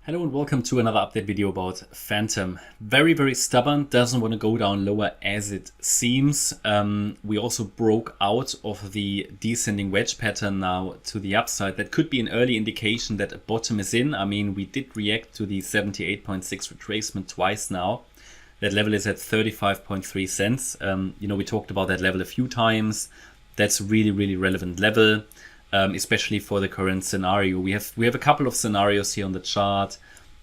Hello and welcome to another update video about Fantom. Very stubborn, doesn't want to go down lower as it seems. We also broke out of the descending wedge pattern now to the upside. That could be an early indication that a bottom is in. I mean, we did react to the 78.6 retracement twice now. That level is at 35.3 cents. We talked about that level a few times. That's really relevant level. Especially for the current scenario. We have a couple of scenarios here on the chart.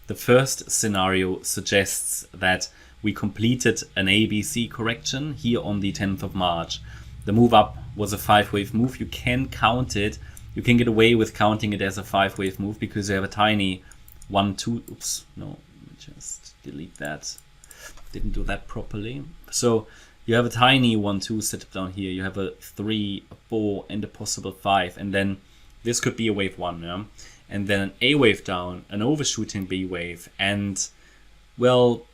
The first scenario suggests that we completed an ABC correction here on the 10th of March. The move up was a 5-wave move. You can count it. You can get away with counting it as a 5-wave move because you have a tiny 1, 2. Oops, no, let me just delete that. Didn't do that properly. So you have a tiny 1, 2 setup down here. You have a 3, a 4, and a possible 5. And then this could be a wave 1, yeah? And then an A wave down, an overshooting B wave, and, well,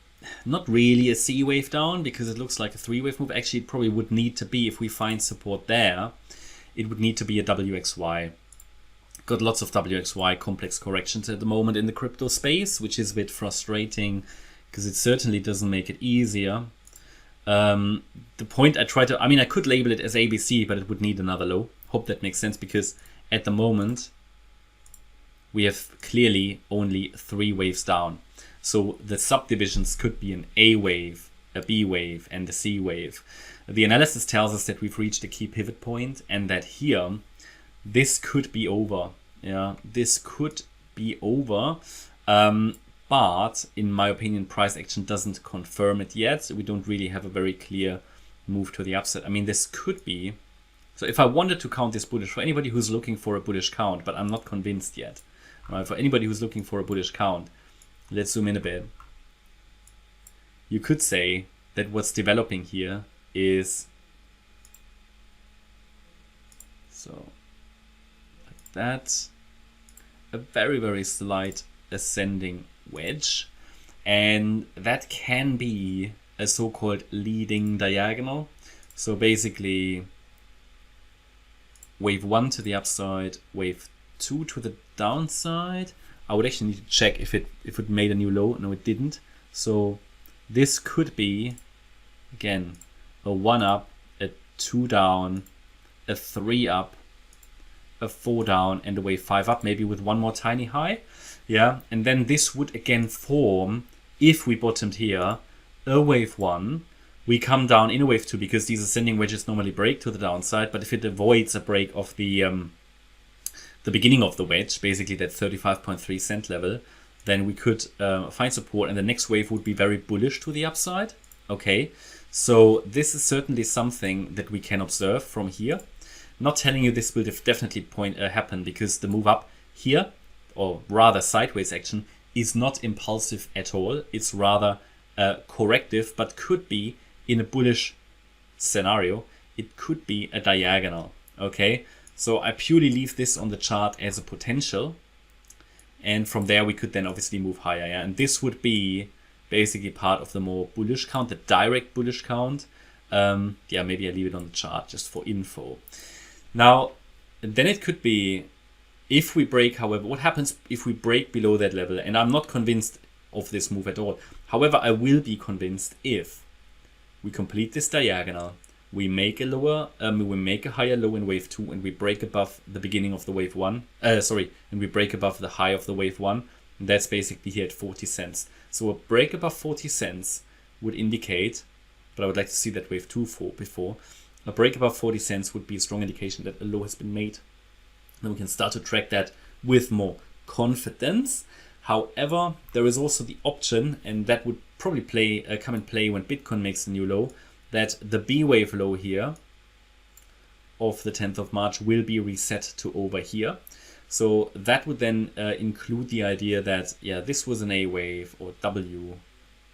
not really a C wave down because it looks like a 3-wave move. Actually, it probably would need to be, if we find support there, it would need to be a WXY. Got lots of WXY complex corrections at the moment in the crypto space, which is a bit frustrating because it certainly doesn't make it easier. The point I could label it as ABC, but it would need another low. Hope that makes sense because at the moment we have clearly only 3 waves down. So the subdivisions could be an A wave, a B wave, and a C wave. The analysis tells us that we've reached a key pivot point and that here this could be over. Yeah, this could be over. But in my opinion, price action doesn't confirm it yet. We don't really have a very clear move to the upside. I mean, this could be. So if I wanted to count this bullish, for anybody who's looking for a bullish count, but I'm not convinced yet. Right, for anybody who's looking for a bullish count, let's zoom in a bit. You could say that what's developing here is, so like that, a very slight ascending wedge, and that can be a so-called leading diagonal. So basically wave 1 to the upside, wave 2 to the downside. I would actually need to check if it made a new low. No, it didn't. So this could be again a 1 up, a 2 down, a 3 up, a 4 down, and a wave 5 up, maybe with one more tiny high. Yeah, and then this would again form, if we bottomed here, a wave 1. We come down in a wave 2 because these ascending wedges normally break to the downside, but if it avoids a break of the beginning of the wedge, basically that 35.3 cent level, then we could find support, and the next wave would be very bullish to the upside. Okay, so this is certainly something that we can observe from here. Not telling you this will definitely happen because the move up here, or rather sideways action, is not impulsive at all. It's rather corrective, but could be in a bullish scenario. It could be a diagonal. Okay, so I purely leave this on the chart as a potential, and from there we could then obviously move higher. Yeah? And this would be basically part of the more bullish count, the direct bullish count. Yeah, maybe I leave it on the chart just for info. Now, then it could be, if we break, however, what happens if we break below that level? And I'm not convinced of this move at all. However, I will be convinced if we complete this diagonal, we make a higher low in wave 2, and we break above the beginning of the wave 1. And we break above the high of the wave 1. And that's basically here at 40 cents. So a break above 40 cents would indicate, but I would like to see that wave 2 before. A break above 40 cents would be a strong indication that a low has been made. Then we can start to track that with more confidence. However, there is also the option, and that would probably come in play when Bitcoin makes a new low, that the B wave low here of the 10th of March will be reset to over here. So that would then include the idea that, yeah, this was an A wave or W,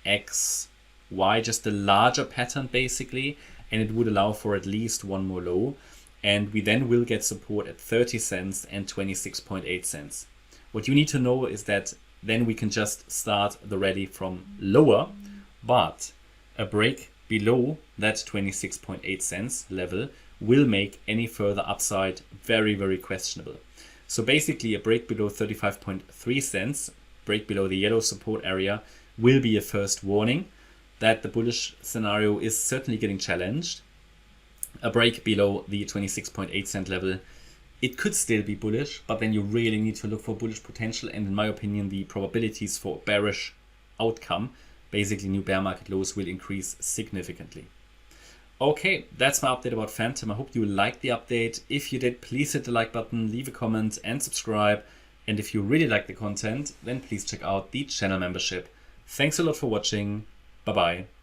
X, Y, just a larger pattern basically, and it would allow for at least one more low. And we then will get support at 30 cents and 26.8 cents. What you need to know is that then we can just start the rally from lower, but a break below that 26.8 cents level will make any further upside very questionable. So basically a break below 35.3 cents break below the yellow support area will be a first warning that the bullish scenario is certainly getting challenged. A break below the 26.8 cent level, it could still be bullish, but then you really need to look for bullish potential, and in my opinion the probabilities for bearish outcome, basically new bear market lows, will increase significantly. Okay, that's my update about Fantom. I hope you liked the update. If you did, please hit the like button, leave a comment and subscribe. And if you really like the content, then please check out the channel membership. Thanks a lot for watching. Bye bye.